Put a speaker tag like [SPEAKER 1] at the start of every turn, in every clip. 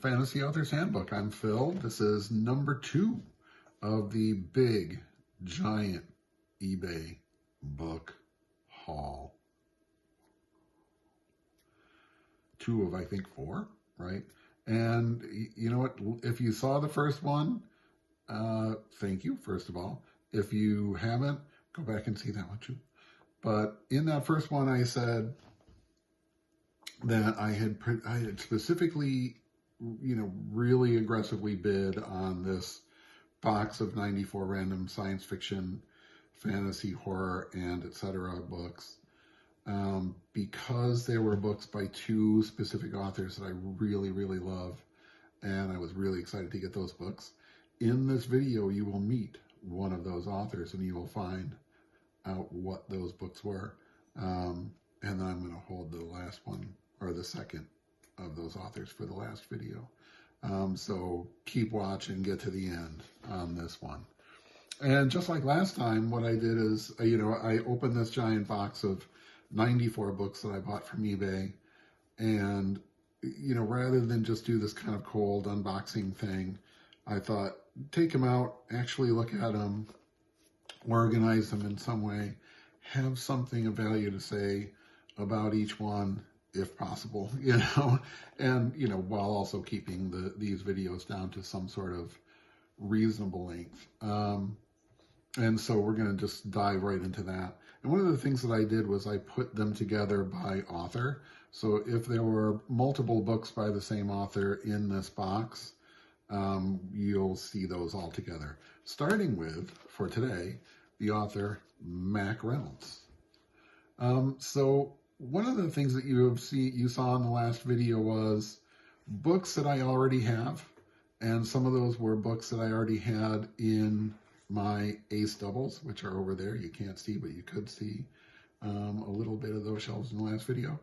[SPEAKER 1] Fantasy Author's Handbook. I'm Phil. This is number 2 of the big, giant eBay book haul. 2 of, I think, 4, right? And you know what? If you saw the first one, thank you, first of all. If you haven't, go back and see that one too. But in that first one, I said that I had specifically, really aggressively bid on this box of 94 random science fiction, fantasy, horror, and etc. books, because they were books by 2 specific authors that I really, really love, and I was really excited to get those books. In this video, you will meet one of those authors, and you will find out what those books were. And then I'm going to hold the last one, or the second of those authors, for the last video. So keep watching, get to the end on this one. And just like last time, what I did is, I opened this giant box of 94 books that I bought from eBay. And, rather than just do this kind of cold unboxing thing, I thought, take them out, actually look at them, organize them in some way, have something of value to say about each one, if possible, and, while also keeping these videos down to some sort of reasonable length. And so we're going to just dive right into that. And one of the things that I did was I put them together by author. So if there were multiple books by the same author in this box, you'll see those all together. Starting with, for today, the author Mac Reynolds. So one of the things that you saw in the last video was books that I already have, and some of those were books that I already had in my ace doubles, which are over there. You can't see, but you could see a little bit of those shelves in the last video.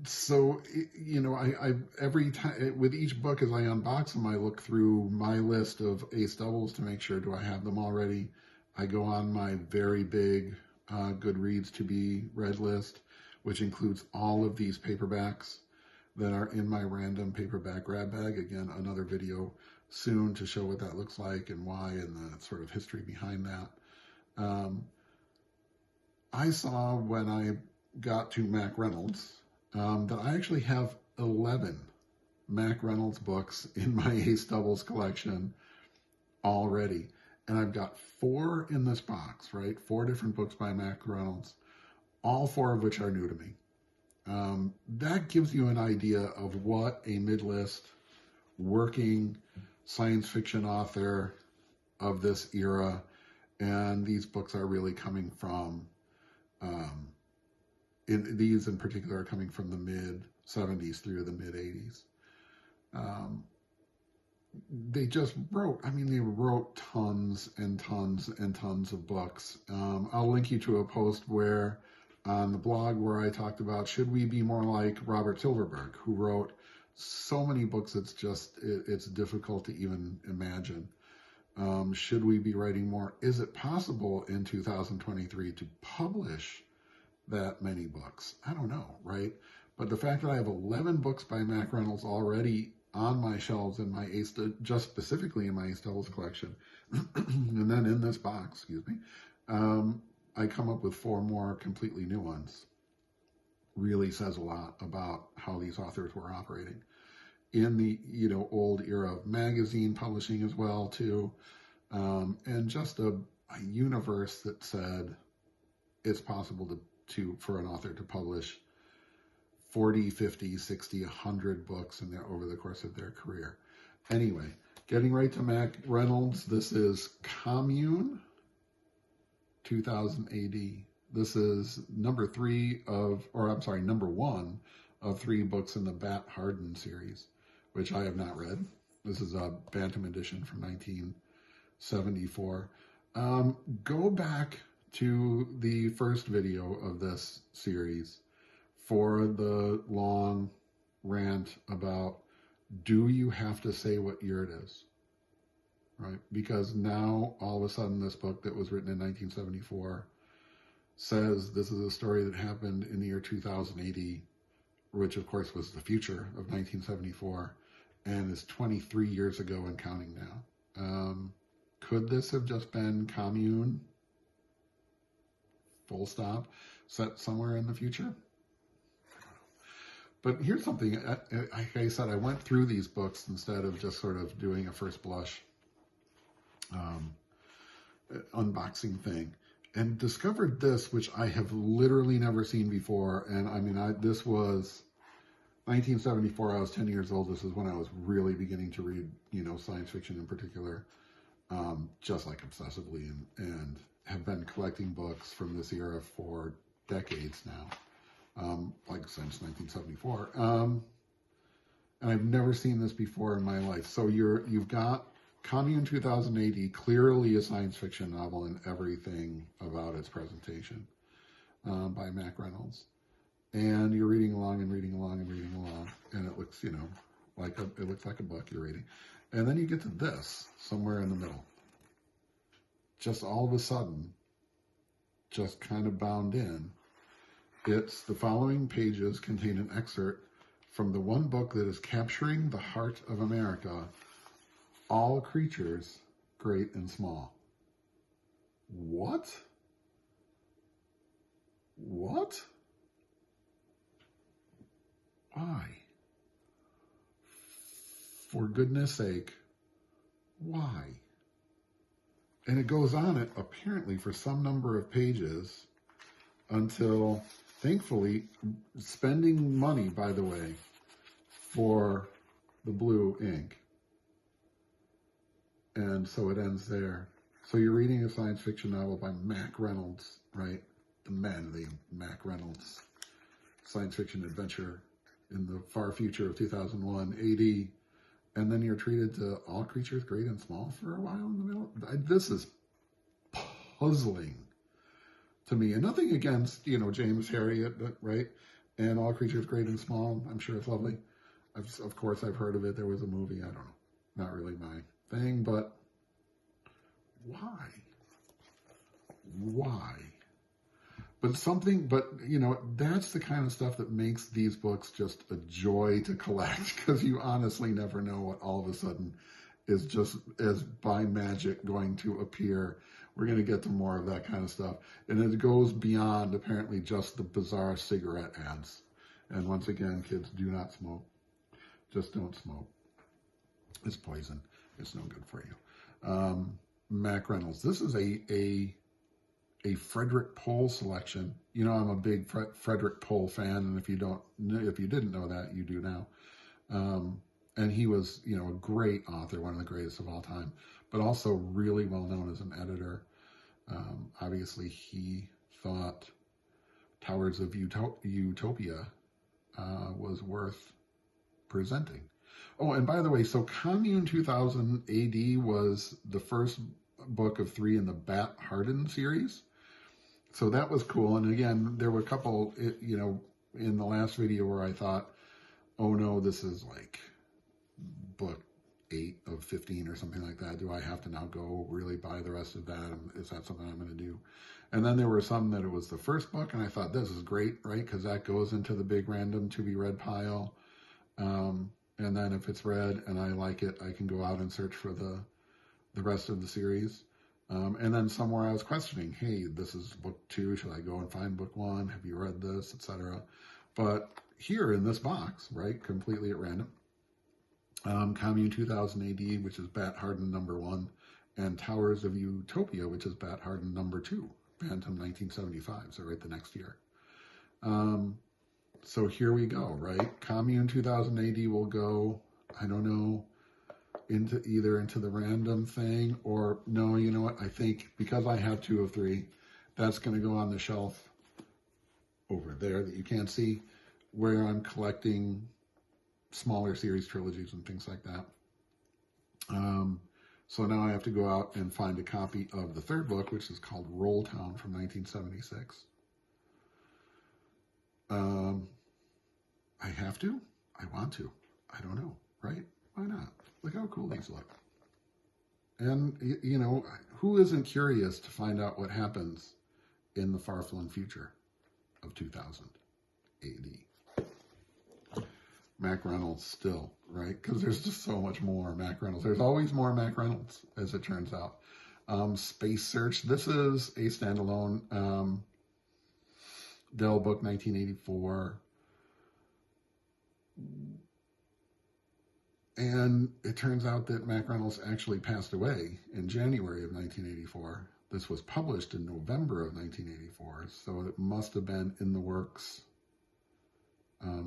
[SPEAKER 1] So, I every time with each book, as I unbox them, I look through my list of ace doubles to make sure, do I have them already? I go on my very big Goodreads to be read list, which includes all of these paperbacks that are in my random paperback grab bag. Again, another video soon to show what that looks like and why, and the sort of history behind that. I saw when I got to Mac Reynolds that I actually have 11 Mac Reynolds books in my ace doubles collection already. And I've got 4 in this box, right? 4 different books by Mac Reynolds, all 4 of which are new to me. That gives you an idea of what a mid-list working science fiction author of this era, and these books are really coming from, these in particular are coming from the mid-70s through the mid-80s. They just wrote, they wrote tons and tons and tons of books. I'll link you to a post where, on the blog, where I talked about, should we be more like Robert Silverberg, who wrote so many books it's difficult to even imagine. Should we be writing more? Is it possible in 2023 to publish that many books? I don't know, right? But the fact that I have 11 books by Mac Reynolds already on my shelves in my just specifically in my ace doubles collection, and then in this box, I come up with 4 more completely new ones, really says a lot about how these authors were operating in the old era of magazine publishing as well too, and just a universe that said it's possible for an author to publish 40, 50, 60, 100 books over the course of their career. Anyway, getting right to Mac Reynolds, this is Commune, 2000 AD. This is number 1 of 3 books in the Bat Harden series, which I have not read. This is a Bantam edition from 1974. Go back to the first video of this series for the long rant about, do you have to say what year it is, right? Because now, all of a sudden, this book that was written in 1974 says this is a story that happened in the year 2080, which of course was the future of 1974, and is 23 years ago and counting now. Could this have just been Commune, full stop, set somewhere in the future? But here's something, like I said, I went through these books instead of just sort of doing a first blush unboxing thing, and discovered this, which I have literally never seen before. And I mean, this was 1974, I was 10 years old. This is when I was really beginning to read, science fiction in particular, just like obsessively, and have been collecting books from this era for decades now, like since 1974. And I've never seen this before in my life. So you've got Commune 2000 AD, clearly a science fiction novel in everything about its presentation, by Mac Reynolds. And you're reading along and reading along and reading along, and it looks, it looks like a book you're reading. And then you get to this, somewhere in the middle. Just all of a sudden, just kind of bound in, it's the following pages contain an excerpt from the one book that is capturing the heart of America, All Creatures, Great and Small. What? What? Why? For goodness sake, why? And it goes on it apparently for some number of pages until, thankfully, spending money, by the way, for the blue ink. And so it ends there. So you're reading a science fiction novel by Mac Reynolds, right? The Mac Reynolds science fiction adventure in the far future of 2001 AD, and then you're treated to All Creatures, Great and Small for a while in the middle. This is puzzling to me, and nothing against, James Herriot, right? And All Creatures, Great and Small. I'm sure it's lovely. Of course, I've heard of it. There was a movie. I don't know. Not really my thing, but why? Why? But that's the kind of stuff that makes these books just a joy to collect, because you honestly never know what all of a sudden is just as by magic going to appear. We're going to get to more of that kind of stuff. And it goes beyond, apparently, just the bizarre cigarette ads. And once again, kids, do not smoke. Just don't smoke. It's poison. It's no good for you. Mac Reynolds. This is a Frederik Pohl selection. I'm a big Frederik Pohl fan, and if you didn't know that, you do now. And he was, a great author, one of the greatest of all time, but also really well known as an editor. Obviously, he thought Towers of Utopia was worth presenting. Oh, and by the way, so Commune 2000 AD was the first book of 3 in the Bat Harden series. So that was cool. And again, there were a couple, in the last video where I thought, oh no, this is like book 8 of 15 or something like that. Do I have to now go really buy the rest of that? Is that something I'm going to do? And then there were some that it was the first book, and I thought, this is great, right? Because that goes into the big random to be read pile. And then if it's read and I like it, I can go out and search for the rest of the series. And then somewhere I was questioning, hey, this is book 2. Should I go and find book 1? Have you read this, etc.? But here in this box, right, completely at random, Commune 2000 AD, which is Bat Harden number 1, and Towers of Utopia, which is Bat Harden number 2, Bantam 1975, so right the next year. So here we go, right? Commune 2000 AD will go, I don't know, into the random thing, or no, you know what? I think because I have 2 of 3, that's going to go on the shelf over there that you can't see, where I'm collecting smaller series trilogies and things like that. So now I have to go out and find a copy of the 3rd book, which is called Roll Town from 1976. I have to? I want to. I don't know, right? Why not? Look how cool these look. And, who isn't curious to find out what happens in the far-flung future of 2000 AD? Mac Reynolds still, right? Because there's just so much more Mac Reynolds. There's always more Mac Reynolds, as it turns out. Space Search. This is a standalone Dell book, 1984. And it turns out that Mac Reynolds actually passed away in January of 1984. This was published in November of 1984, so it must have been in the works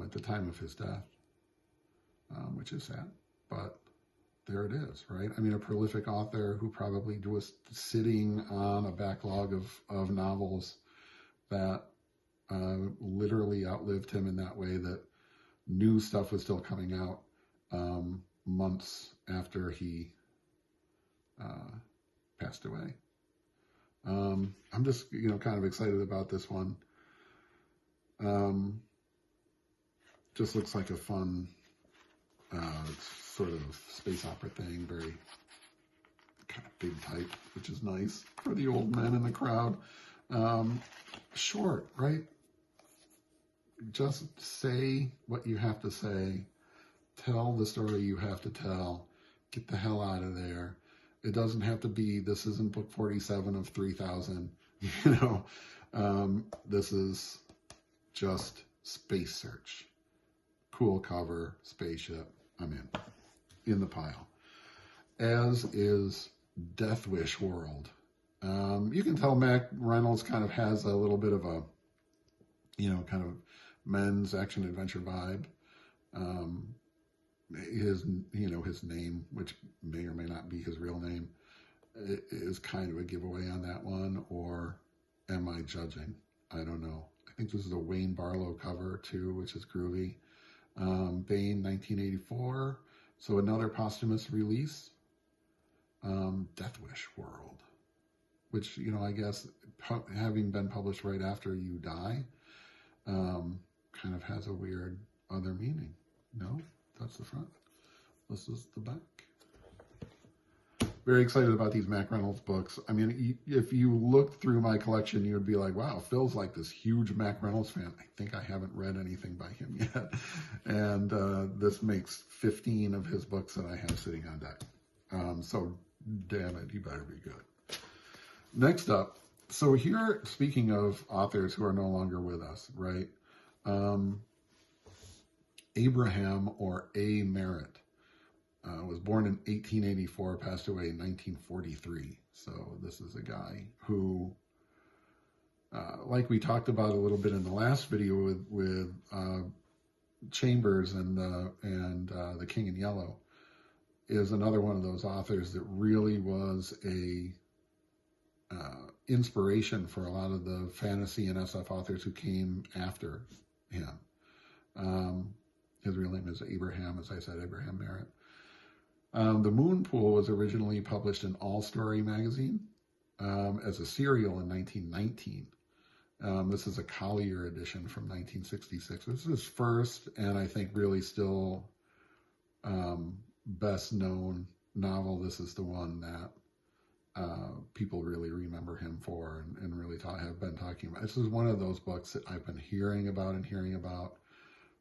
[SPEAKER 1] at the time of his death, which is sad, but there it is, right? I mean, a prolific author who probably was sitting on a backlog of novels that literally outlived him in that way, that new stuff was still coming out months after he passed away. I'm just, kind of excited about this one. Just looks like a fun sort of space opera thing, very kind of big type, which is nice for the old men in the crowd. Short, right? Just say what you have to say. Tell the story you have to tell. Get the hell out of there. It doesn't have to be, this isn't book 47 of 3,000. This is just Space Search. Cool cover, spaceship. I'm in the pile. As is Death Wish World. You can tell Mac Reynolds kind of has a little bit of a, kind of men's action adventure vibe. His name, which may or may not be his real name, is kind of a giveaway on that one. Or am I judging? I don't know. I think this is a Wayne Barlow cover too, which is groovy. Bane, 1984. So another posthumous release. Death Wish World, which, I guess having been published right after you die, kind of has a weird other meaning. No? That's the front. This is the back. Very excited about these Mac Reynolds books. I mean, if you looked through my collection, you would be like, wow, Phil's like this huge Mac Reynolds fan. I think I haven't read anything by him yet. And this makes 15 of his books that I have sitting on deck. So, damn it, you better be good. Next up, so here, speaking of authors who are no longer with us, right? Abraham, or A. Merritt, was born in 1884, passed away in 1943. So this is a guy who, like we talked about a little bit in the last video with Chambers and the King in Yellow, is another one of those authors that really was a inspiration for a lot of the fantasy and SF authors who came after him. His real name is Abraham, as I said, Abraham Merritt. The Moon Poool was originally published in All Story magazine as a serial in 1919. This is a Collier edition from 1966. This is his first, and I think really still best known novel. This is the one that people really remember him for and really have been talking about. This is one of those books that I've been hearing about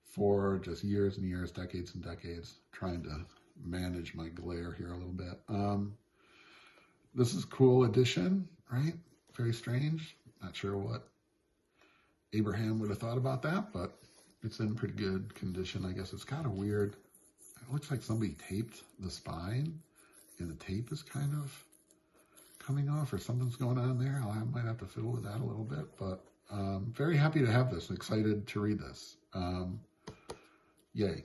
[SPEAKER 1] for just years and years, decades and decades, trying to manage my glare here a little bit. This is a cool edition, right? Very strange. Not sure what Abraham would have thought about that, but it's in pretty good condition. I guess it's kind of weird. It looks like somebody taped the spine, and the tape is kind of coming off, or something's going on there. I might have to fiddle with that a little bit, but very happy to have this. Excited to read this. Yay.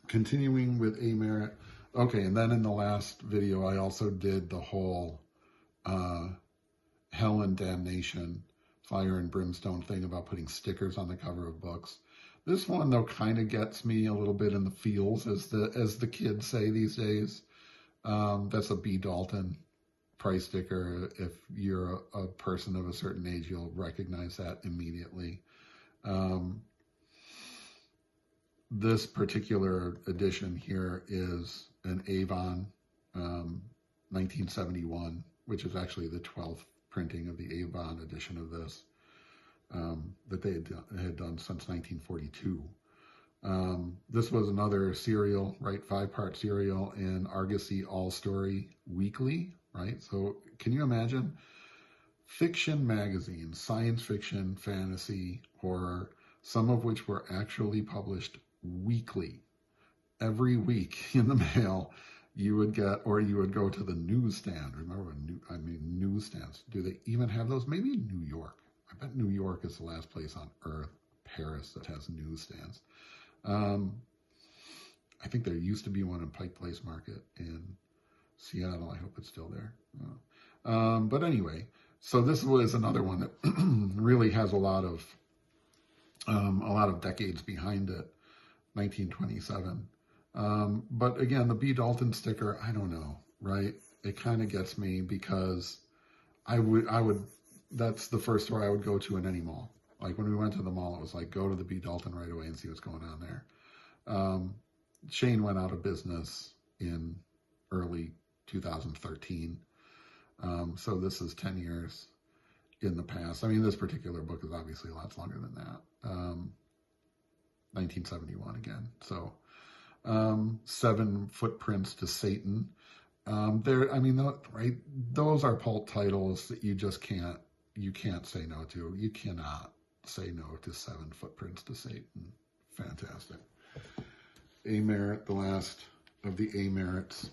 [SPEAKER 1] Continuing with A. Merritt. Okay, and then in the last video, I also did the whole Hell and Damnation, Fire and Brimstone thing about putting stickers on the cover of books. This one, though, kind of gets me a little bit in the feels, as the kids say these days. That's a B. Dalton price sticker. If you're a person of a certain age, you'll recognize that immediately. This particular edition here is an Avon 1971, which is actually the 12th printing of the Avon edition of this, that they had done since 1942. This was another serial, right? 5-part serial in Argosy All Story Weekly, right? So can you imagine? Fiction magazines, science fiction, fantasy, horror, some of which were actually published weekly. Every week in the mail, you would get, or you would go to the newsstand. Remember, newsstands. Do they even have those? Maybe in New York. I bet New York is the last place on earth, Paris, that has newsstands. I think there used to be one in Pike Place Market in Seattle. I hope it's still there. But anyway, so this was another one that really has a lot of decades behind it. 1927. But again, the B. Dalton sticker, I don't know, right? It kind of gets me because I would, that's the first store I would go to in any mall. Like when we went to the mall, it was like, go to the B. Dalton right away and see what's going on there. Shane went out of business in early 2013. So this is 10 years in the past. I mean, this particular book is obviously lots longer than that. 1971 again. So 7 Footprints to Satan. Right? Those are pulp titles that you just can't say no to. You cannot say no to 7 Footprints to Satan. Fantastic. A-Merit, the last of the A-Merits.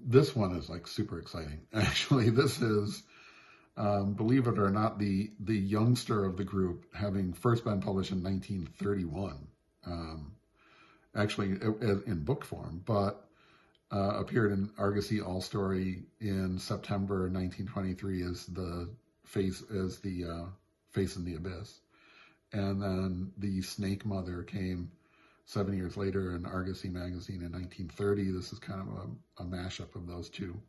[SPEAKER 1] This one is like super exciting. Actually, this is, believe it or not, the youngster of the group, having first been published in 1931. Actually in book form, but appeared in Argosy All Story in September 1923 as the Face in the Abyss. And then the Snake Mother came 7 years later in Argosy magazine in 1930. This is kind of a mashup of those two.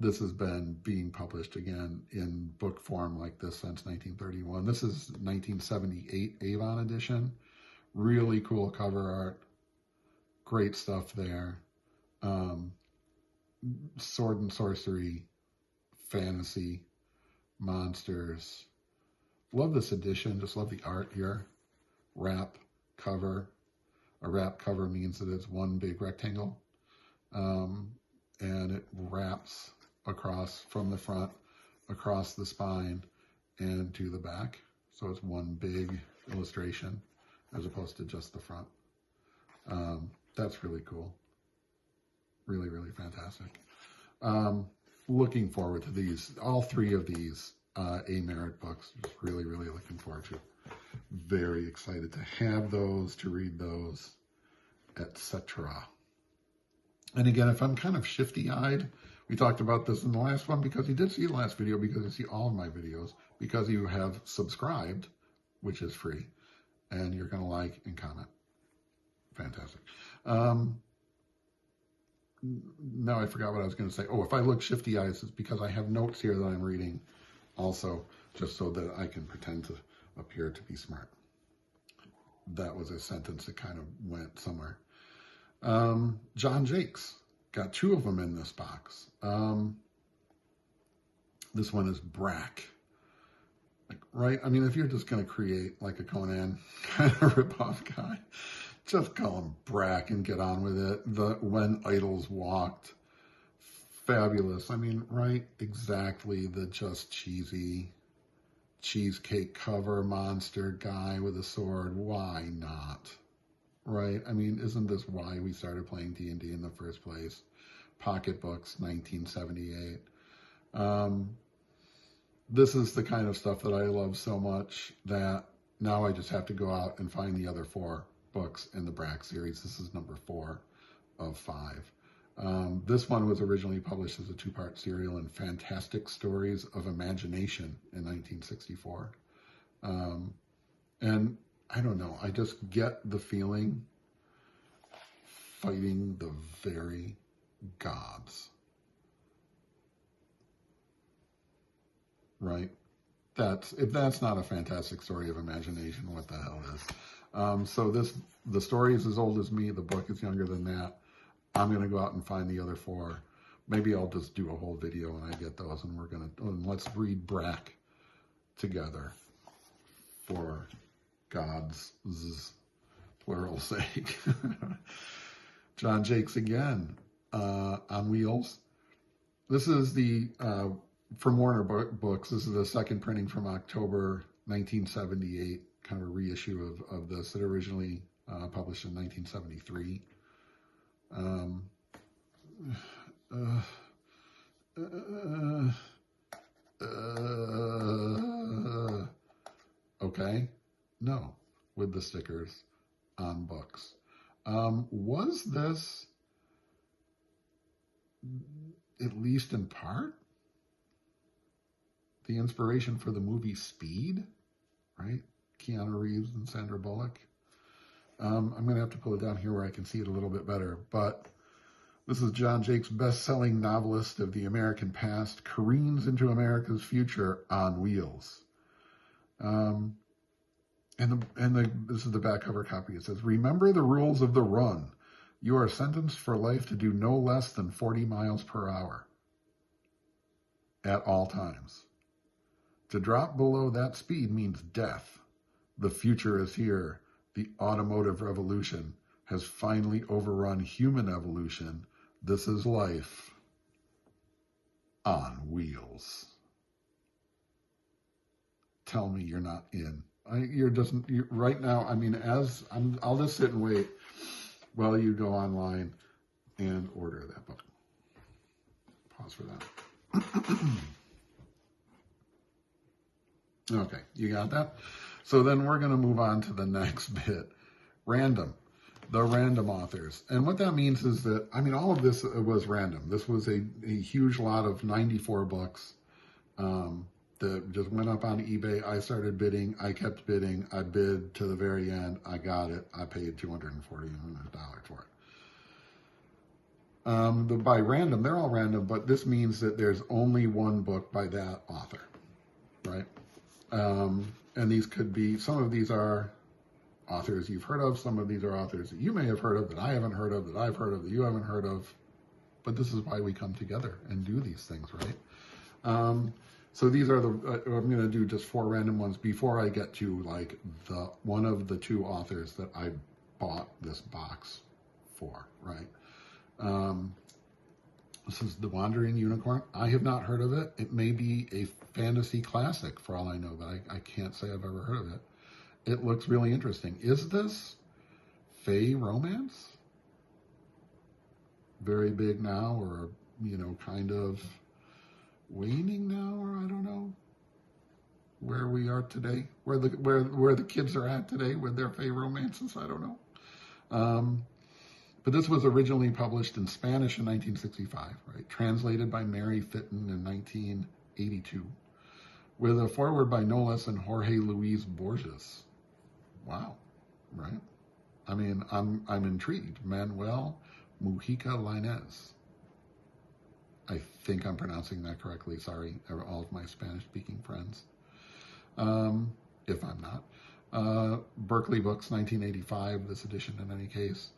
[SPEAKER 1] This has been being published again in book form like this since 1931. This is 1978 Avon edition. Really cool cover art. Great stuff there. Sword and sorcery, fantasy, monsters. Love this edition. Just love the art here. Wrap cover. A wrap cover means that it's one big rectangle. And it wraps across from the front, across the spine, and to the back. So it's one big illustration as opposed to just the front. That's really cool. Really, really fantastic. Looking forward to these, all 3 of these A-Merit books. Just really, really looking forward to. Very excited to have those, to read those, etc. And again, if I'm kind of shifty-eyed, we talked about this in the last one because you did see the last video, because you see all of my videos, because you have subscribed, which is free, and you're going to like and comment. Fantastic. Now I forgot what I was going to say. Oh, if I look shifty eyes, it's because I have notes here that I'm reading also, just so that I can pretend to appear to be smart. That was a sentence that kind of went somewhere. John Jakes. Got 2 of them in this box. This one is Brack. Like, right? I mean, if you're just going to create like a Conan kind of ripoff guy, just call him Brack and get on with it. The When Idols Walked. Fabulous. I mean, right? Exactly the just cheesy cheesecake cover monster guy with a sword. Why not? Right? I mean, isn't this why we started playing D&D in the first place? Pocketbooks, 1978. This is the kind of stuff that I love so much that now I just have to go out and find the other 4 books in the Brack series. This is number 4 of 5. This one was originally published as a 2-part serial in Fantastic Stories of Imagination in 1964. And I don't know, I just get the feeling fighting the very gods. Right? If that's not a fantastic story of imagination, what the hell is? So the story is as old as me. The book is younger than that. I'm going to go out and find the other 4. Maybe I'll just do a whole video when I get those, and let's read Brack together for God's plural sake. John Jakes again, on Wheels. This is the, from Warner Books, this is the second printing from October 1978, kind of a reissue of this. It originally published in 1973. Okay, no, with the stickers on books. Was this, at least in part, the inspiration for the movie Speed, right? Keanu Reeves and Sandra Bullock. I'm going to have to pull it down here where I can see it a little bit better, but this is John Jakes, best-selling novelist of the American past, careens into America's future on wheels. This is the back cover copy. It says, "Remember the rules of the run. You are sentenced for life to do no less than 40 miles per hour at all times. To drop below that speed means death. The future is here. The automotive revolution has finally overrun human evolution. This is life on wheels." Tell me you're not in. Right now, I mean, I'll just sit and wait while you go online and order that book. Pause for that. Okay, you got that? So then we're going to move on to the next bit. Random. The random authors. And what that means is that, I mean, all of this was random. This was a huge lot of 94 books that just went up on eBay. I started bidding. I kept bidding. I bid to the very end. I got it. I paid $240 for it. By random, they're all random, but this means that there's only one book by that author, right? And these could be, some of these are authors you've heard of, some of these are authors that you may have heard of, that I haven't heard of, that I've heard of, that you haven't heard of, but this is why we come together and do these things, right? So these are I'm going to do just 4 random ones before I get to like one of the 2 authors that I bought this box for, right? This is The Wandering Unicorn. I have not heard of it. It may be a fantasy classic for all I know, but I can't say I've ever heard of it. It looks really interesting. Is this fae romance? Very big now, or, you know, kind of waning now, or I don't know where we are today, where the kids are at today with their fae romances. I don't know. But this was originally published in Spanish in 1965, right? Translated by Mary Fitton in 1982, with a foreword by no less than Jorge Luis Borges. Wow, right? I mean, I'm intrigued. Manuel Mujica Lainez. I think I'm pronouncing that correctly. Sorry, all of my Spanish-speaking friends. If I'm not. Berkeley Books, 1985, this edition in any case.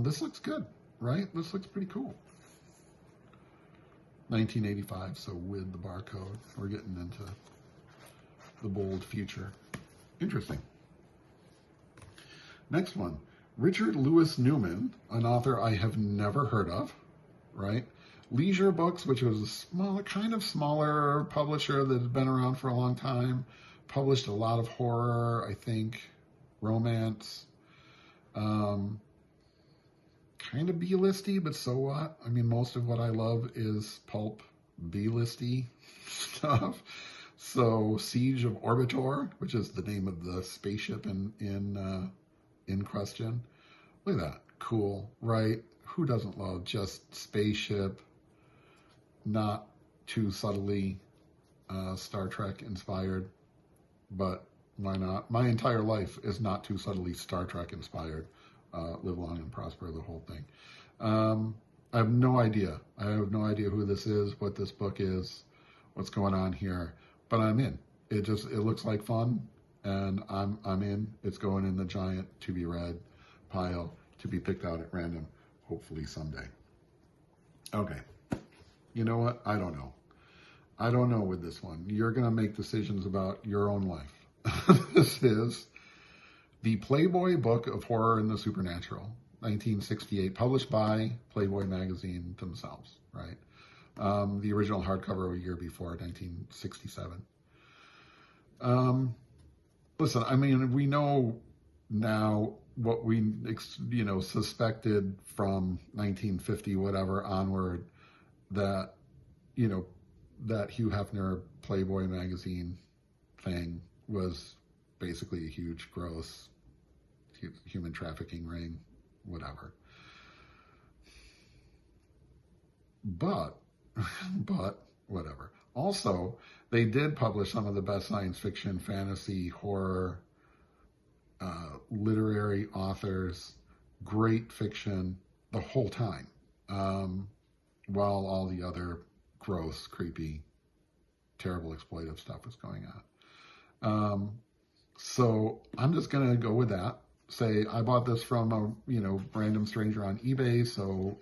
[SPEAKER 1] This looks good, right? This looks pretty cool. 1985, so with the barcode, we're getting into the bold future. Interesting. Next one, Richard Lewis Newman, an author I have never heard of, right? Leisure Books, which was a kind of smaller publisher that has been around for a long time, published a lot of horror, I think, romance, kind of B-listy, but so what? I mean, most of what I love is pulp B-listy stuff. So Siege of Orbitor, which is the name of the spaceship in question. Look at that. Cool, right? Who doesn't love just spaceship, not too subtly Star Trek inspired, but why not? My entire life is not too subtly Star Trek inspired. Live long and prosper, the whole thing. I have no idea. I have no idea who this is, what this book is, what's going on here, but I'm in. It looks like fun, and I'm in. It's going in the giant to be read pile to be picked out at random, hopefully someday. Okay. You know what? I don't know. I don't know with this one. You're going to make decisions about your own life. This is The Playboy Book of Horror and the Supernatural, 1968, published by Playboy magazine themselves, right? The original hardcover a year before, 1967. Listen, I mean, we know now what we, suspected from 1950, whatever, onward, that, that Hugh Hefner Playboy magazine thing was basically a huge, gross human trafficking ring, whatever. But whatever. Also, they did publish some of the best science fiction, fantasy, horror, literary authors, great fiction the whole time, while all the other gross, creepy, terrible, exploitive stuff was going on. So I'm just going to go with that. Say I bought this from a, random stranger on eBay. So,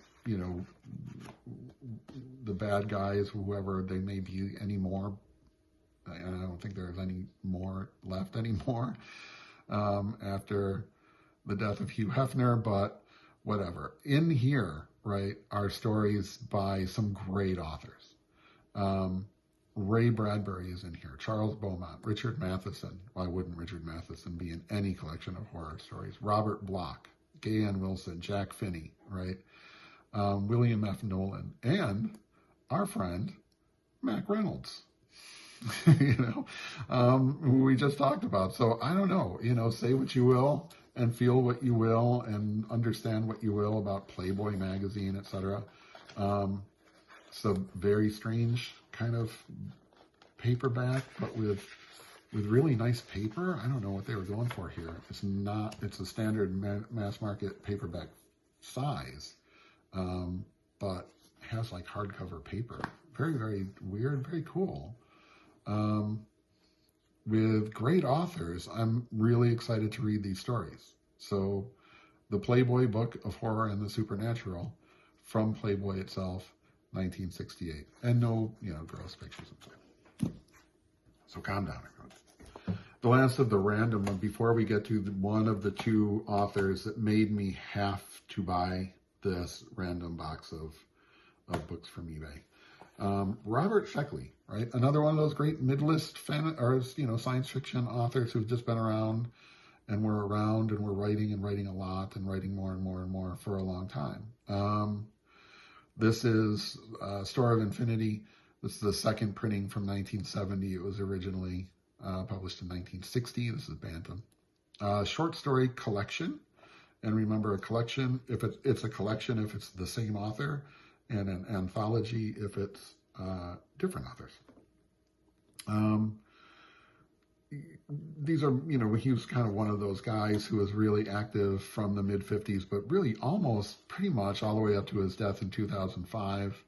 [SPEAKER 1] the bad guys, whoever they may be anymore, and I don't think there's any more left anymore after the death of Hugh Hefner, but whatever. In here, right, are stories by some great authors. Ray Bradbury is in here, Charles Beaumont, Richard Matheson. Why wouldn't Richard Matheson be in any collection of horror stories? Robert Bloch, Gay Ann Wilson, Jack Finney, right? William F. Nolan, and our friend, Mac Reynolds, who we just talked about. So I don't know, say what you will and feel what you will and understand what you will about Playboy magazine, etc. It's a very strange kind of paperback, but with really nice paper. I don't know what they were going for here. It's a standard mass market paperback size, but has like hardcover paper. Very, very weird, very cool. With great authors, I'm really excited to read these stories. So the Playboy Book of Horror and the Supernatural from Playboy itself, 1968. And no, gross pictures of them. So calm down, everyone. The last of the random one, before we get to one of the two authors that made me have to buy this random box of books from eBay. Robert Sheckley, right? Another one of those great mid-list science fiction authors who've just been around and were around and were writing a lot and writing more and more and more for a long time. This is Store of Infinity. This is the second printing from 1970. It was originally published in 1960. This is Bantam. Short story collection. And remember, a collection, if it's a collection, if it's the same author, and an anthology if it's different authors. These are, he was kind of one of those guys who was really active from the mid-50s, but really almost pretty much all the way up to his death in 2005.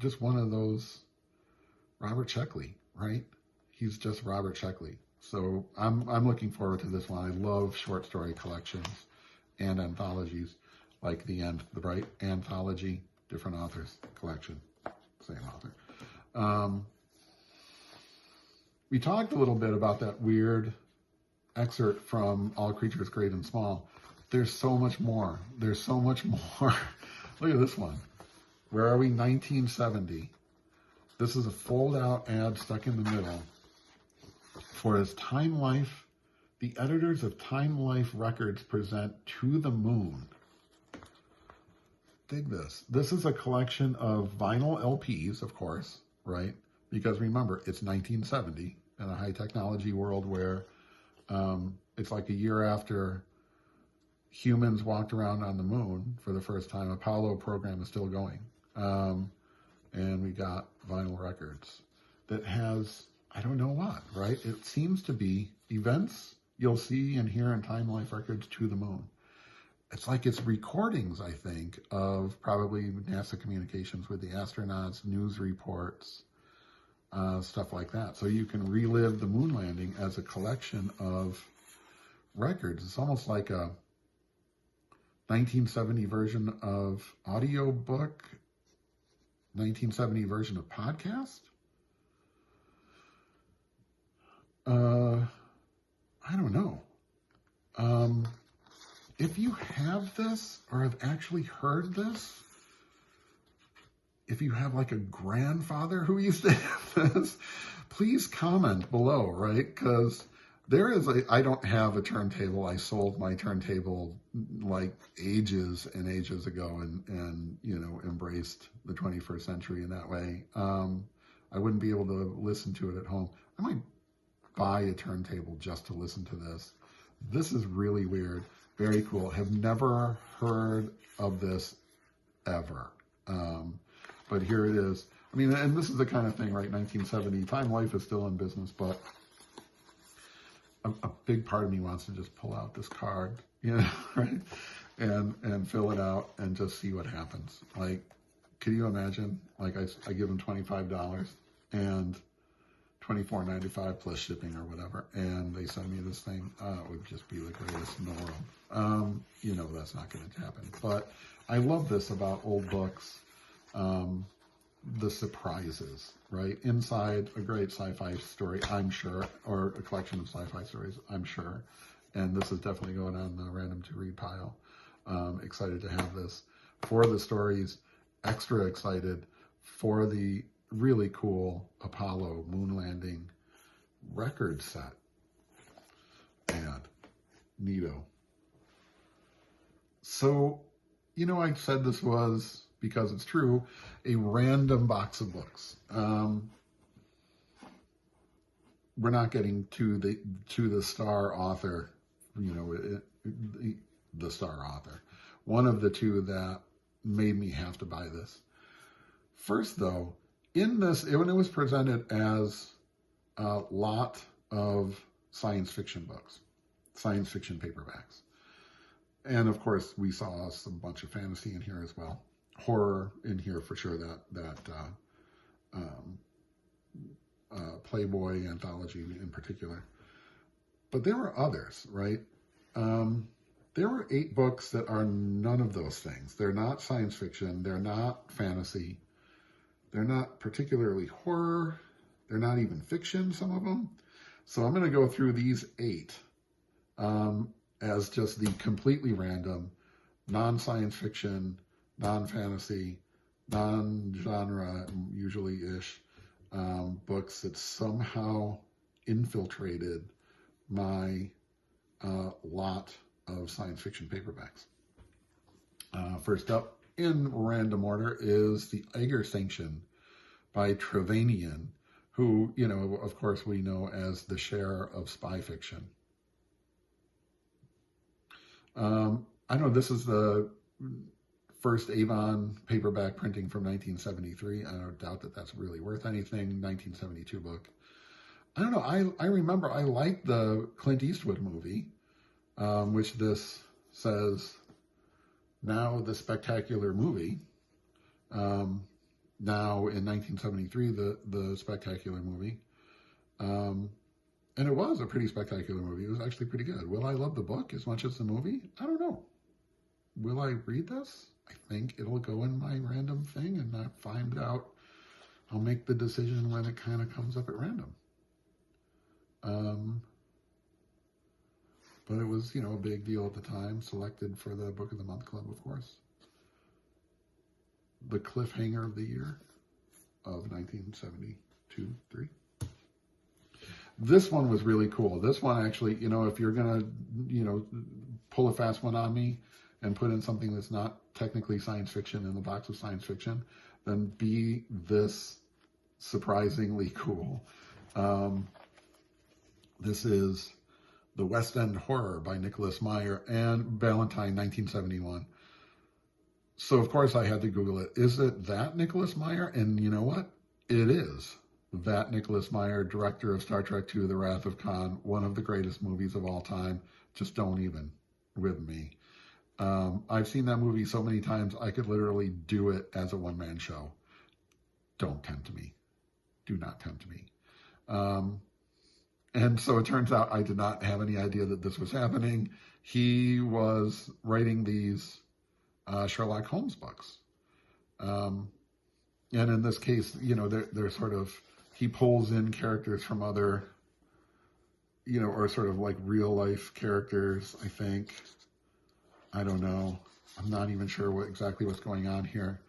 [SPEAKER 1] Just one of those, Robert Sheckley, right? He's just Robert Sheckley. So I'm looking forward to this one. I love short story collections and anthologies. Like the Bright Anthology, different authors, collection, same author. We talked a little bit about that weird excerpt from All Creatures Great and Small. There's so much more. There's so much more. Look at this one. Where are we? 1970. This is a fold-out ad stuck in the middle. For his Time Life, the editors of Time Life Records present To the Moon. Dig this. This is a collection of vinyl LPs, of course, right? Because remember, it's 1970 in a high technology world where it's like a year after humans walked around on the moon for the first time. Apollo program is still going. And we got vinyl records that has, I don't know what, right? It seems to be events you'll see and hear in Time Life Records To the Moon. It's like it's recordings, I think, of probably NASA communications with the astronauts, news reports, stuff like that. So you can relive the moon landing as a collection of records. It's almost like a 1970 version of audiobook, 1970 version of podcast. I don't know. If you have this or have actually heard this, if you have like a grandfather who used to have this, please comment below, right? Because I don't have a turntable. I sold my turntable like ages and ages ago and you know, embraced the 21st century in that way. I wouldn't be able to listen to it at home. I might buy a turntable just to listen to this. This is really weird. Very cool. Have never heard of this ever. But here it is. I mean, and this is the kind of thing, right? 1970, Time Life is still in business, but a big part of me wants to just pull out this card, you know, right? And fill it out and just see what happens. Like, can you imagine? Like, I give them $25 and $24.95 plus shipping or whatever, and they send me this thing. It would just be the greatest in the world. You know, that's not going to happen. But I love this about old books. The surprises, right? Inside a great sci-fi story, I'm sure, or a collection of sci-fi stories, I'm sure. And this is definitely going on the random to read pile. Excited to have this. For the stories, extra excited for the really cool Apollo moon landing record set. And neato. So, you know, I said this was, because it's true, a random box of books. We're not getting to the star author, you know, the star author. One of the two that made me have to buy this. First, though, in this, when it was presented as a lot of science fiction books, science fiction paperbacks. And of course, we saw a bunch of fantasy in here as well. Horror in here for sure, Playboy Anthology in particular. But there were others, right? There were 8 books that are none of those things. They're not science fiction. They're not fantasy. They're not particularly horror. They're not even fiction, some of them. So I'm going to go through these 8 as just the completely random, non-science fiction, non-fantasy, non-genre, usually-ish, books that somehow infiltrated my lot of science fiction paperbacks. First up, in random order, is The Eiger Sanction by Trevanian, who, you know, of course we know as the Cher of spy fiction. I know this is the first Avon paperback printing from 1973. I don't doubt that that's really worth anything. 1972 book. I don't know. I remember I liked the Clint Eastwood movie, which this says, now the spectacular movie. Now in 1973, the spectacular movie. And it was a pretty spectacular movie. It was actually pretty good. Will I love the book as much as the movie? I don't know. Will I read this? I think it'll go in my random thing, and I find out. I'll make the decision when it kind of comes up at random. But it was, you know, a big deal at the time. Selected for the Book of the Month Club, of course. The cliffhanger of the year of 1972-3. This one was really cool. This one actually, you know, if you're going to, you know, pull a fast one on me and put in something that's not technically science fiction in the box of science fiction, then be this surprisingly cool. This is The West End Horror by Nicholas Meyer and Valentine, 1971. So, of course, I had to Google it. Is it that Nicholas Meyer? And you know what? It is. That Nicholas Meyer, director of Star Trek II, The Wrath of Khan, one of the greatest movies of all time. Just don't even with me. I've seen that movie so many times, I could literally do it as a one-man show. Don't tempt me. Do not tempt me. And so it turns out I did not have any idea that this was happening. He was writing these Sherlock Holmes books. And in this case, you know, they're sort of, he pulls in characters from other you know, are sort of like real life characters, I think. I don't know. I'm not even sure exactly what's going on here.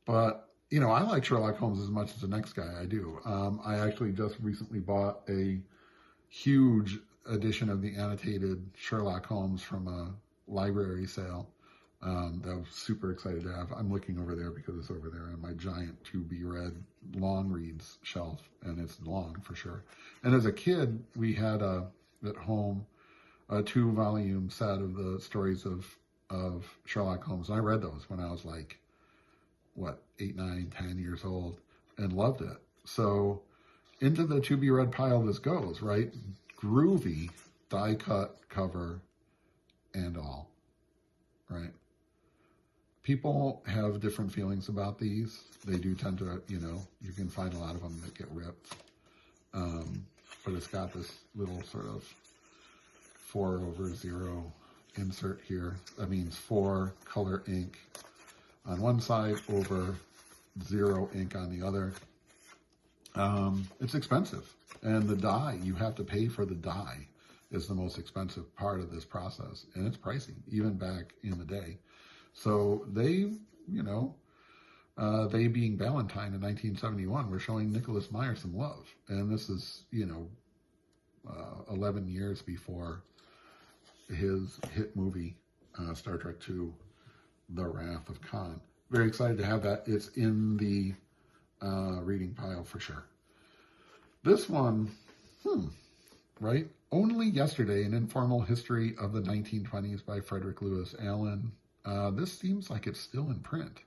[SPEAKER 1] But, you know, I like Sherlock Holmes as much as the next guy. I do. I actually just recently bought a huge edition of the annotated Sherlock Holmes from a library sale that I was super excited to have. I'm looking over there because it's over there on my giant to-be read long reads shelf, and it's long for sure. And as a kid, we had at home a 2-volume set of the stories of Sherlock Holmes. And I read those when I was like, what, 8, 9, 10 years old, and loved it. So into the to-be read pile this goes, right? Groovy, die-cut cover and all, right? People have different feelings about these. They do tend to, you know, you can find a lot of them that get ripped. But it's got this little sort of 4/0 insert here. That means 4 color ink on one side over 0 ink on the other. It's expensive. And the dye, you have to pay for the dye, is the most expensive part of this process. And it's pricey, even back in the day. So they, you know, they being Valentine in 1971, were showing Nicholas Meyer some love. And this is, you know, 11 years before his hit movie, Star Trek II, The Wrath of Khan. Very excited to have that. It's in the reading pile for sure. This one, right? Only Yesterday, An Informal History of the 1920s by Frederick Lewis Allen. This seems like it's still in print.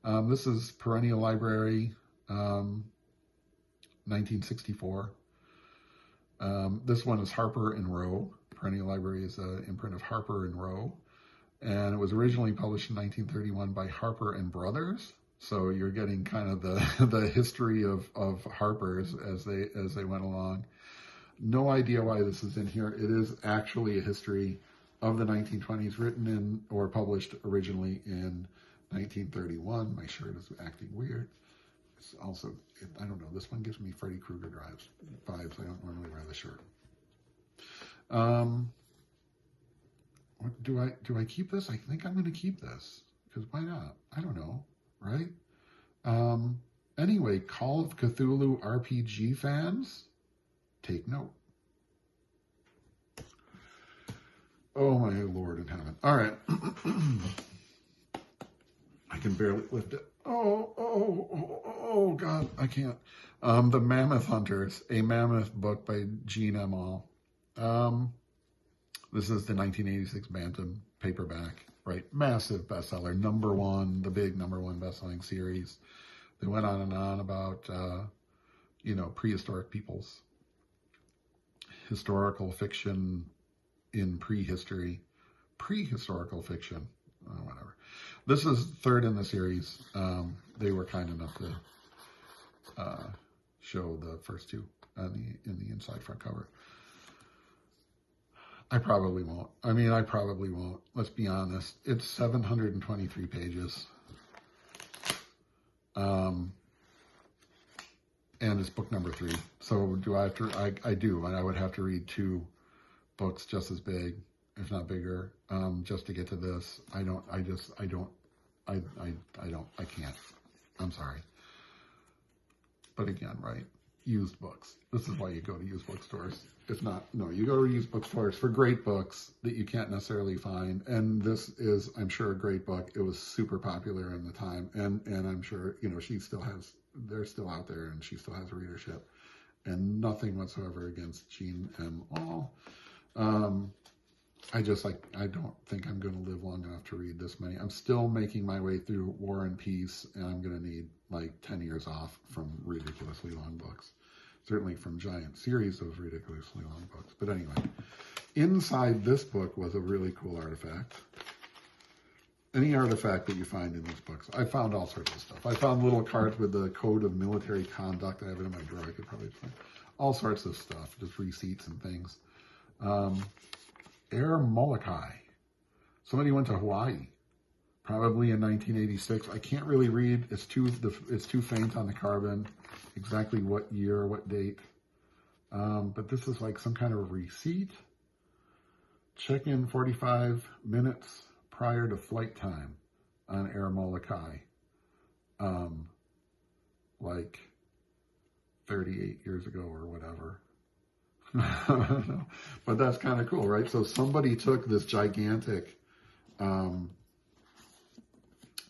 [SPEAKER 1] This is Perennial Library, 1964. This one is Harper and Row. Perennial Library is an imprint of Harper and Row. And it was originally published in 1931 by Harper and Brothers. So you're getting kind of the history of Harper's as they went along. No idea why this is in here. It is actually a history of the 1920s, written in or published originally in 1931. My shirt is acting weird. It's also, I don't know, this one gives me Freddy Krueger vibes. I don't normally wear the shirt. Do I keep this? I think I'm going to keep this, because why not? I don't know, right? Anyway, Call of Cthulhu RPG fans, take note. Oh my Lord in heaven. All right. I can barely lift it. Oh God, I can't. The Mammoth Hunters, a Mammoth book by Gene Emall. This is the 1986 Bantam paperback, right? Massive bestseller, #1, the big #1 bestselling series. They went on and on about, you know, prehistoric peoples, historical fiction in prehistory, prehistorical fiction, whatever. This is third in the series. They were kind enough to show the first two in the inside front cover. I probably won't. I probably won't. Let's be honest. It's 723 pages. And it's book number 3. So do I have to, I do, and I would have to read 2 books just as big, if not bigger, just to get to this. I can't. I'm sorry. But again, right? Used books. This is why you go to used bookstores. You go to used bookstores for great books that you can't necessarily find. And this is, I'm sure, a great book. It was super popular in the time. And I'm sure, you know, they're still out there and she still has a readership. And nothing whatsoever against Gene Emall. I don't think I'm going to live long enough to read this many. I'm still making my way through War and Peace, and I'm going to need like 10 years off from ridiculously long books. Certainly from giant series of ridiculously long books. But anyway, inside this book was a really cool artifact. Any artifact that you find in these books. I found all sorts of stuff. I found little cards with the code of military conduct. I have it in my drawer. I could probably find all sorts of stuff, just receipts and things. Air Molokai. Somebody went to Hawaii, probably in 1986. I can't really read. It's too faint on the carbon. Exactly what year, what date. But this is like some kind of receipt. Check in 45 minutes prior to flight time on Air Molokai. Like 38 years ago or whatever. But that's kind of cool, right? So somebody took this gigantic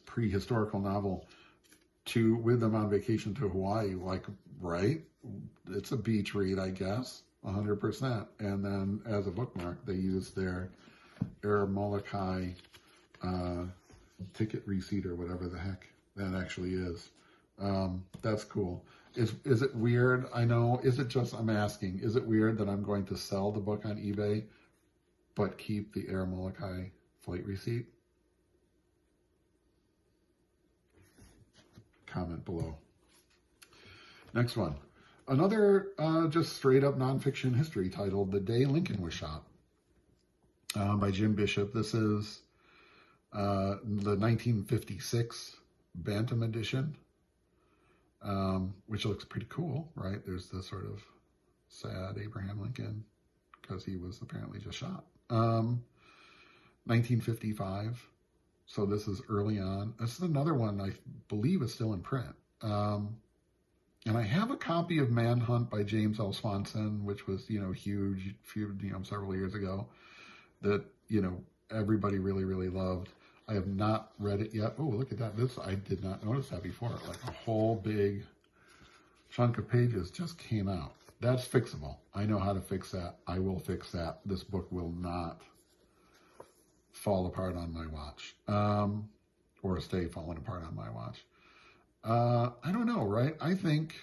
[SPEAKER 1] prehistorical novel with them on vacation to Hawaii, like, right? It's a beach read, I guess, 100%. And then as a bookmark, they used their Air Molokai ticket receipt or whatever the heck that actually is. That's cool. Is it weird? I know. Is it just, I'm asking, is it weird that I'm going to sell the book on eBay, but keep the Air Molokai flight receipt? Comment below. Next one. Another just straight up nonfiction history titled The Day Lincoln Was Shot by Jim Bishop. This is the 1956 Bantam edition. Which looks pretty cool, right? There's the sort of sad Abraham Lincoln because he was apparently just shot. 1955. So this is early on. This is another one I believe is still in print. And I have a copy of Manhunt by James L. Swanson, which was, huge, several years ago that, everybody really, really loved. I have not read it yet. Oh, look at that. I did not notice that before. Like a whole big chunk of pages just came out. That's fixable. I know how to fix that. I will fix that. This book will not fall apart on my watch, or stay falling apart on my watch. I don't know, right? I think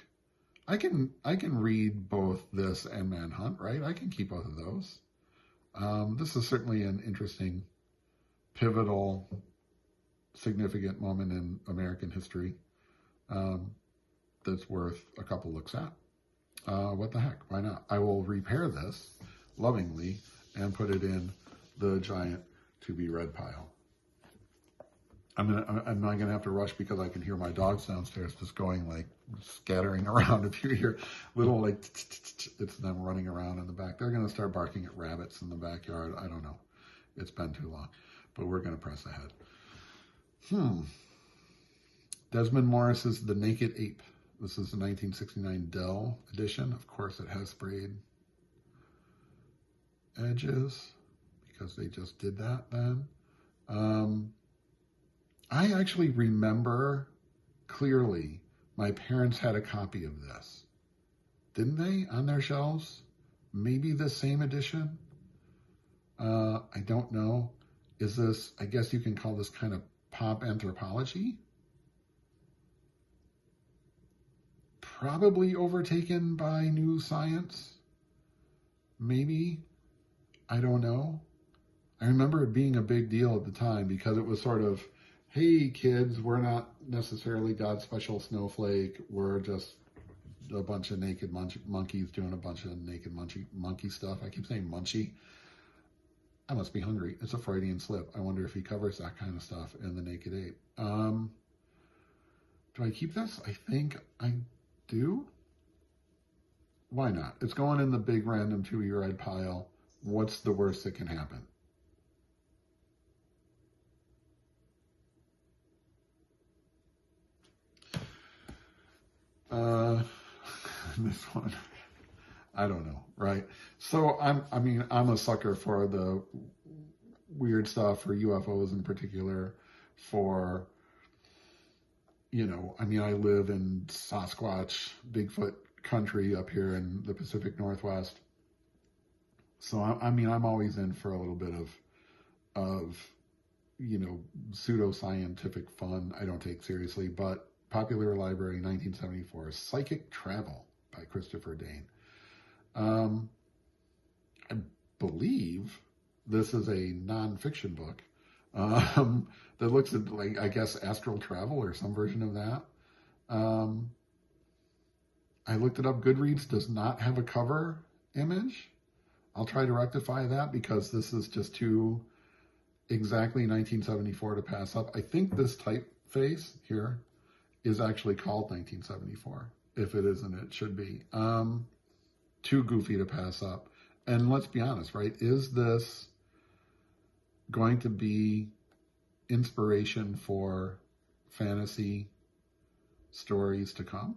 [SPEAKER 1] I can read both this and Manhunt, right? I can keep both of those. This is certainly an interesting, pivotal, significant moment in American history that's worth a couple looks at. What the heck? Why not? I will repair this lovingly and put it in the giant to be read pile. I'm not gonna have to rush because I can hear my dogs downstairs just going like scattering around. If you hear little like it's them running around in the back. They're gonna start barking at rabbits in the backyard. I don't know. It's been too long, but we're gonna press ahead. Desmond Morris's The Naked Ape. This is the 1969 Dell edition. Of course, it has sprayed edges because they just did that then. I actually remember clearly my parents had a copy of this. Didn't they? On their shelves? Maybe the same edition? I don't know. Is this, I guess you can call this kind of pop anthropology? Probably overtaken by new science. Maybe. I don't know. I remember it being a big deal at the time because it was sort of, hey kids, we're not necessarily God's special snowflake. We're just a bunch of naked monkeys doing a bunch of naked monkey stuff. I keep saying munchy. I must be hungry. It's a Freudian slip. I wonder if he covers that kind of stuff in The Naked Ape. Do I keep this? I think I do. Why not? It's going in the big random to-be read pile. What's the worst that can happen? This one, I don't know, right? So I'm a sucker for the weird stuff, for UFOs in particular, for, I live in Sasquatch, Bigfoot country up here in the Pacific Northwest. So I'm always in for a little bit of pseudo-scientific fun I don't take seriously, but Popular Library, 1974, Psychic Travel by Christopher Dane. I believe this is a nonfiction book that looks at, like, I guess, astral travel or some version of that. I looked it up. Goodreads does not have a cover image. I'll try to rectify that because this is just too exactly 1974 to pass up. I think this typeface here is actually called 1974. If it isn't, it should be. too goofy to pass up. And let's be honest, right? Is this going to be inspiration for fantasy stories to come?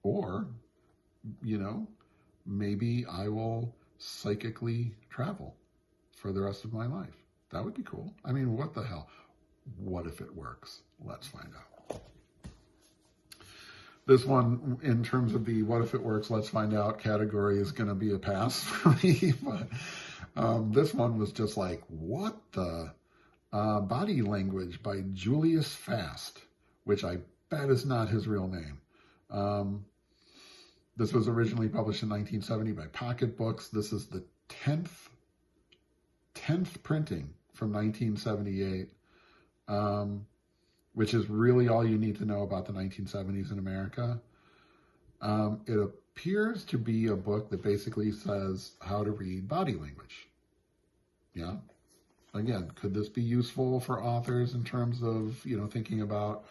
[SPEAKER 1] Or, you know, maybe I will psychically travel for the rest of my life. That would be cool. I mean, what the hell? What if it works? Let's find out. This one, in terms of the what if it works, let's find out category, is going to be a pass for me. But this one was just like, what the? Body Language by Julius Fast, which I bet is not his real name. This was originally published in 1970 by Pocket Books. This is the 10th printing from 1978, which is really all you need to know about the 1970s in America. It appears to be a book that basically says how to read body language. Yeah. Again, could this be useful for authors in terms of, you know, thinking about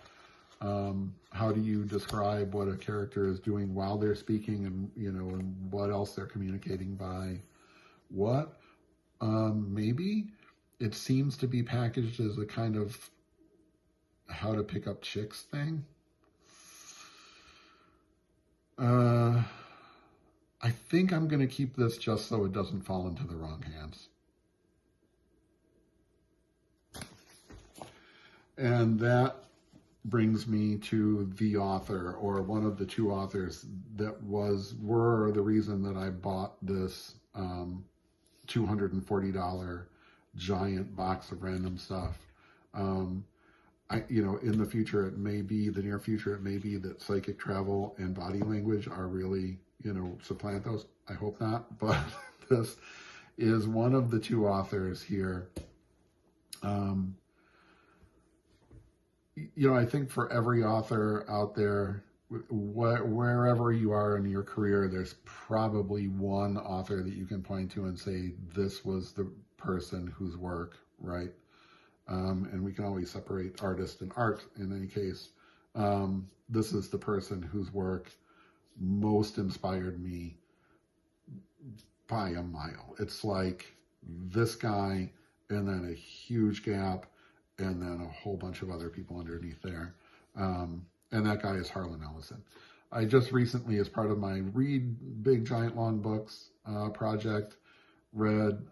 [SPEAKER 1] how do you describe what a character is doing while they're speaking, and, you know, and what else they're communicating by what? Maybe it seems to be packaged as a kind of how to pick up chicks thing. I think I'm going to keep this just so it doesn't fall into the wrong hands. And that brings me to the author, or one of the two authors that were the reason that I bought this $240 giant box of random stuff. You know, in the future, it may be, the near future, it may be that psychic travel and body language are really, you know, supplant those. I hope not, but this is one of the two authors here. You know, I think for every author out there, wherever you are in your career, there's probably one author that you can point to and say, this was the person whose work, right? And we can always separate artist and art in any case. This is the person whose work most inspired me by a mile. It's like this guy, and then a huge gap, and then a whole bunch of other people underneath there. And that guy is Harlan Ellison. I just recently, as part of my Read Big Giant Long Books project, read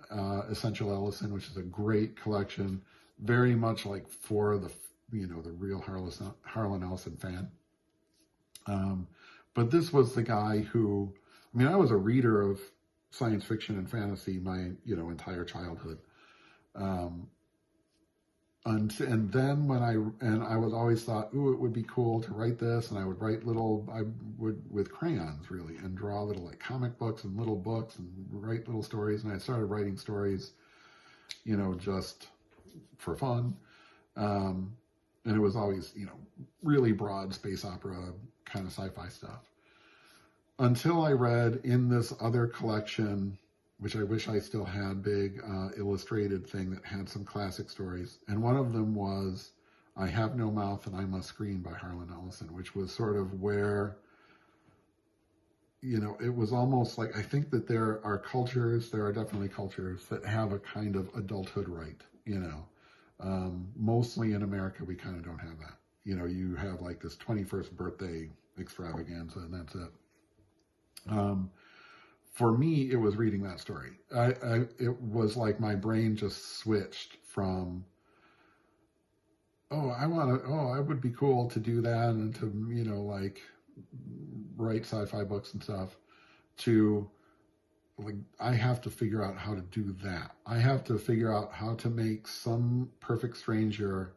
[SPEAKER 1] Essential Ellison, which is a great collection, very much like for the, you know, the real Harlan Ellison fan. But this was the guy who, I mean, I was a reader of science fiction and fantasy my, you know, entire childhood. And then when I was always thought, ooh, it would be cool to write this, and I would write with crayons really, and draw little like comic books and little books and write little stories. And I started writing stories, you know, just for fun. And it was always, you know, really broad space opera kind of sci-fi stuff. Until I read in this other collection, which I wish I still had, big illustrated thing that had some classic stories. And one of them was I Have No Mouth and I Must Scream by Harlan Ellison, which was sort of where, you know, it was almost like, I think that there are definitely cultures that have a kind of adulthood right, you know. Mostly in America, we kind of don't have that. You know, you have like this 21st birthday extravaganza, and that's it. For me, it was reading that story. It was like my brain just switched from, I would be cool to do that and to, you know, like write sci-fi books and stuff, to like, I have to figure out how to do that. I have to figure out how to make some perfect stranger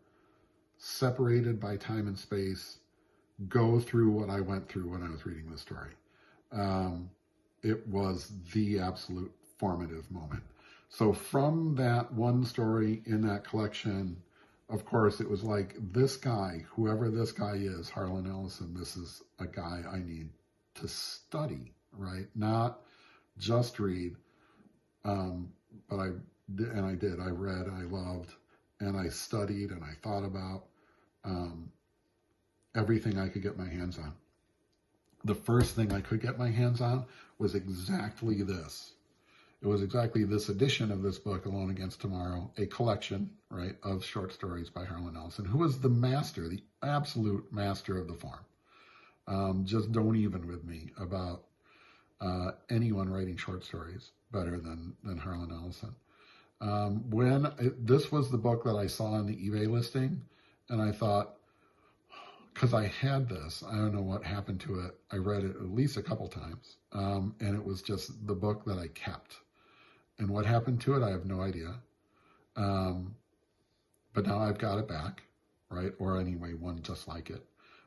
[SPEAKER 1] separated by time and space go through what I went through when I was reading this story. It was the absolute formative moment. So from that one story in that collection, of course, it was like, this guy, whoever this guy is, Harlan Ellison, this is a guy I need to study, right? Not just read, but I did. I read, I loved, and I studied, and I thought about everything I could get my hands on. the first thing I could get my hands on was exactly this. It was exactly this edition of this book, Alone Against Tomorrow, a collection, right, of short stories by Harlan Ellison, who was the master, the absolute master of the form. Just don't even with me about anyone writing short stories better than Harlan Ellison. This was the book that I saw on the eBay listing, and I thought, because I had this, I don't know what happened to it. I read it at least a couple times, and it was just the book that I kept. And what happened to it, I have no idea. But now I've got it back, right? Or anyway, one just like it.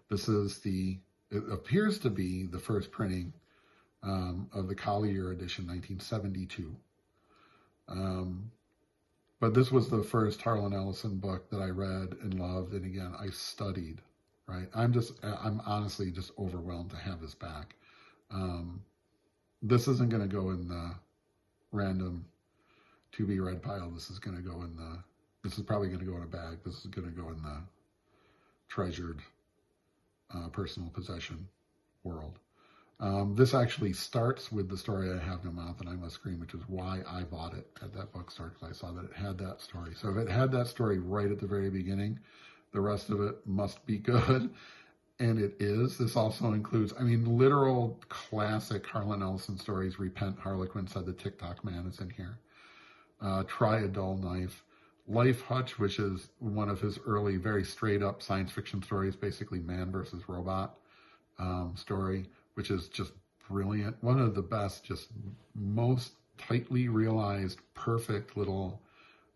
[SPEAKER 1] This is it appears to be the first printing of the Collier edition, 1972. But this was the first Harlan Ellison book that I read and loved, and again, I studied, right? I'm honestly just overwhelmed to have this back. This isn't going to go in the random to be read pile. This is going to go in this is probably going to go in a bag. This is going to go in the treasured personal possession world. This actually starts with the story I Have No Mouth and I Must Scream, which is why I bought it at that bookstore, because I saw that it had that story. So if it had that story right at the very beginning, the rest of it must be good. And it is. This also includes, literal classic Harlan Ellison stories. Repent, Harlequin Said the TikTok Man is in here. Try a Dull Knife. Life Hutch, which is one of his early, very straight up science fiction stories, basically man versus robot story, which is just brilliant. One of the best, just most tightly realized, perfect little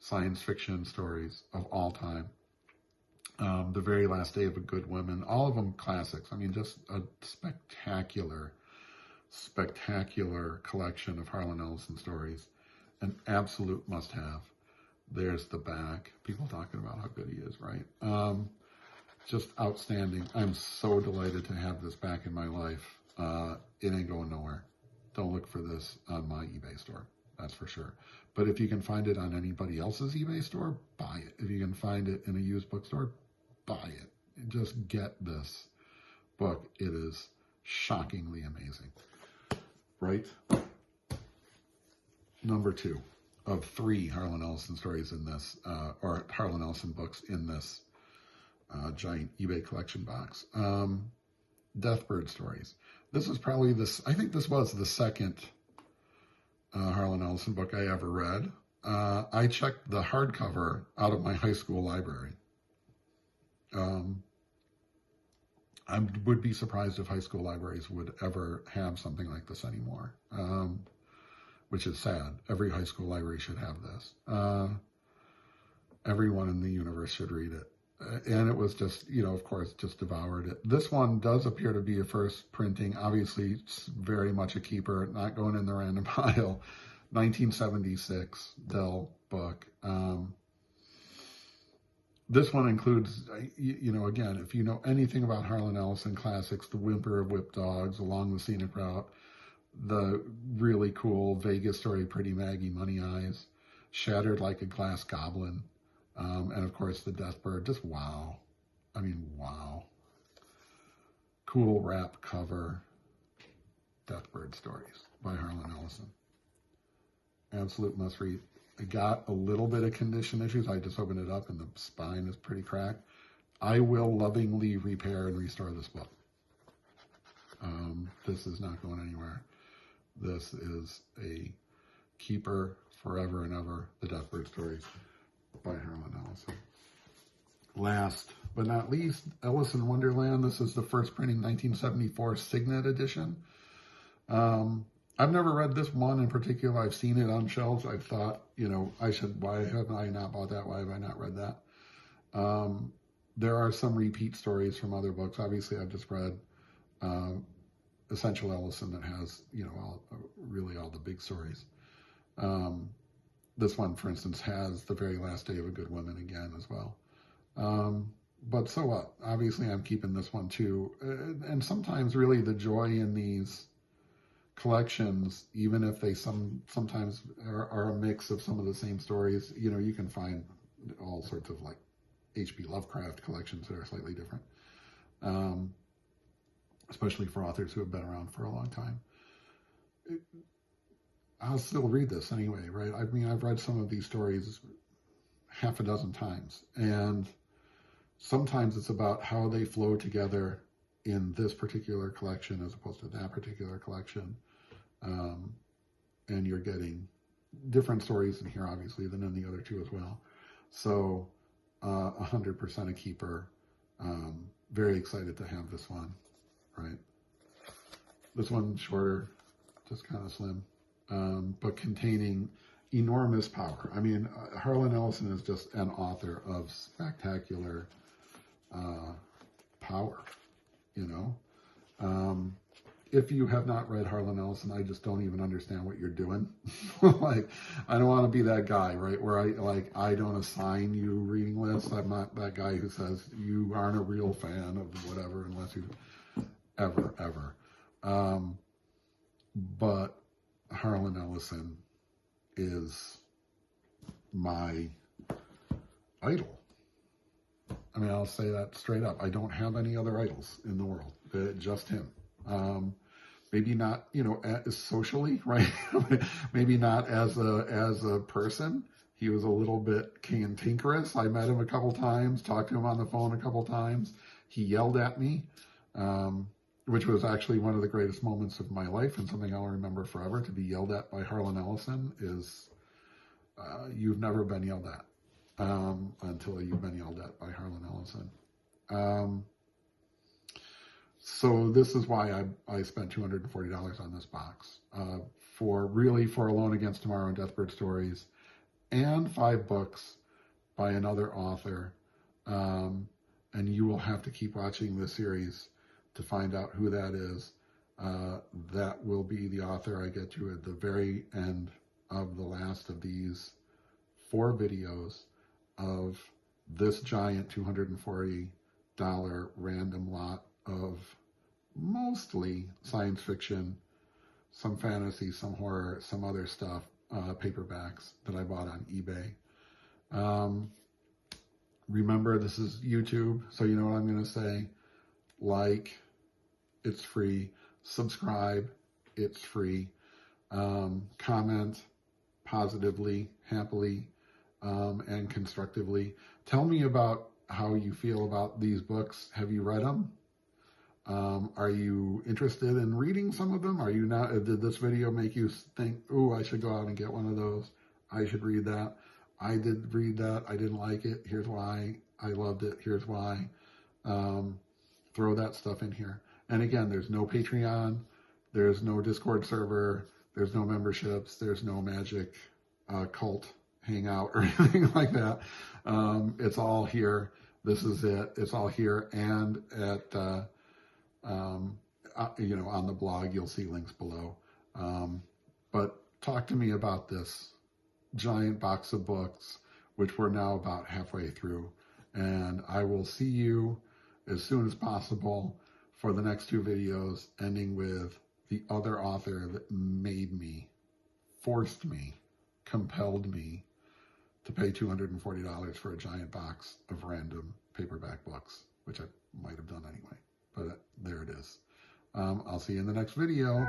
[SPEAKER 1] science fiction stories of all time. The Very Last Day of a Good Woman, all of them classics. Just a spectacular, spectacular collection of Harlan Ellison stories. An absolute must-have. There's the back. People talking about how good he is, right? Just outstanding. I'm so delighted to have this back in my life. It ain't going nowhere. Don't look for this on my eBay store. That's for sure. But if you can find it on anybody else's eBay store, buy it. If you can find it in a used bookstore, buy it. Just get this book. It is shockingly amazing. Right? Number 2 of 3 Harlan Ellison stories in this, or Harlan Ellison books in this giant eBay collection box. Deathbird stories. This is probably I think this was the second Harlan Ellison book I ever read. I checked the hardcover out of my high school library. I would be surprised if high school libraries would ever have something like this anymore, which is sad. Every high school library should have this. Everyone in the universe should read it. And it was just, of course, just devoured it. This one does appear to be a first printing. Obviously, it's very much a keeper, not going in the random pile. 1976 Dell book. This one includes, again, if you know anything about Harlan Ellison classics, The Whimper of Whipped Dogs, Along the Scenic Route, the really cool Vegas story, Pretty Maggie, Money Eyes, Shattered Like a Glass Goblin, and of course The Deathbird. Just wow. Wow. Cool wrap cover. Deathbird stories by Harlan Ellison. Absolute must read. I got a little bit of condition issues. I just opened it up and the spine is pretty cracked. I will lovingly repair and restore this book. This is not going anywhere. This is a keeper forever and ever. The Deathbird stories by Harlan Ellison. Last but not least, Alice in Wonderland. This is the first printing, 1974 Signet Edition. I've never read this one in particular. I've seen it on shelves. I've thought, why have I not bought that? Why have I not read that? There are some repeat stories from other books. Obviously, I've just read Essential Ellison that has, really all the big stories. This one, for instance, has The Very Last Day of a Good Woman again as well. But so what? Obviously, I'm keeping this one too. And sometimes really the joy in these collections, even if they sometimes are a mix of some of the same stories, you can find all sorts of like H.P. Lovecraft collections that are slightly different. especially for authors who have been around for a long time. I'll still read this anyway, right? I mean, I've read some of these stories half a dozen times, and sometimes it's about how they flow together in this particular collection as opposed to that particular collection. And you're getting different stories in here, obviously, than in the other two as well. So 100% a keeper. Very excited to have this one, right? This one's shorter, just kind of slim, but containing enormous power. I mean, Harlan Ellison is just an author of spectacular power, you know. If you have not read Harlan Ellison, I just don't even understand what you're doing. Like, I don't want to be that guy, right? Where I don't assign you reading lists. I'm not that guy who says you aren't a real fan of whatever unless you ever. But Harlan Ellison is my idol. I mean, I'll say that straight up. I don't have any other idols in the world, just him. Maybe not, you know, as socially, right? Maybe not as a person. He was a little bit cantankerous. I met him a couple times, talked to him on the phone a couple times. He yelled at me, which was actually one of the greatest moments of my life and something I'll remember forever. To be yelled at by Harlan Ellison is, you've never been yelled at until you've been yelled at by Harlan Ellison. So this is why I spent $240 on this box, for Alone Against Tomorrow and Deathbird Stories, and 5 books by another author. And you will have to keep watching this series to find out who that is. That will be the author I get to at the very end of the last of these 4 videos of this giant $240 random lot of mostly science fiction, some fantasy, some horror, some other stuff, paperbacks that I bought on eBay. Remember, this is YouTube, so you know what I'm going to say. Like, it's free. Subscribe, it's free. Comment positively, happily, and constructively. Tell me about how you feel about these books. Have you read them? Are you interested in reading some of them? Are you not? Did this video make you think, oh, I should go out and get one of those? I should read that. I did read that. I didn't like it. Here's why. I loved it. Here's why. Throw that stuff in here. And again, there's no Patreon. There's no Discord server. There's no memberships. There's no magic cult hangout or anything like that. It's all here. This is it. It's all here. And at, you know, on the blog, you'll see links below. But talk to me about this giant box of books, which we're now about halfway through. And I will see you as soon as possible for the next 2 videos, ending with the other author that made me, forced me, compelled me to pay $240 for a giant box of random paperback books, which I might have done anyway, but there it is. I'll see you in the next video.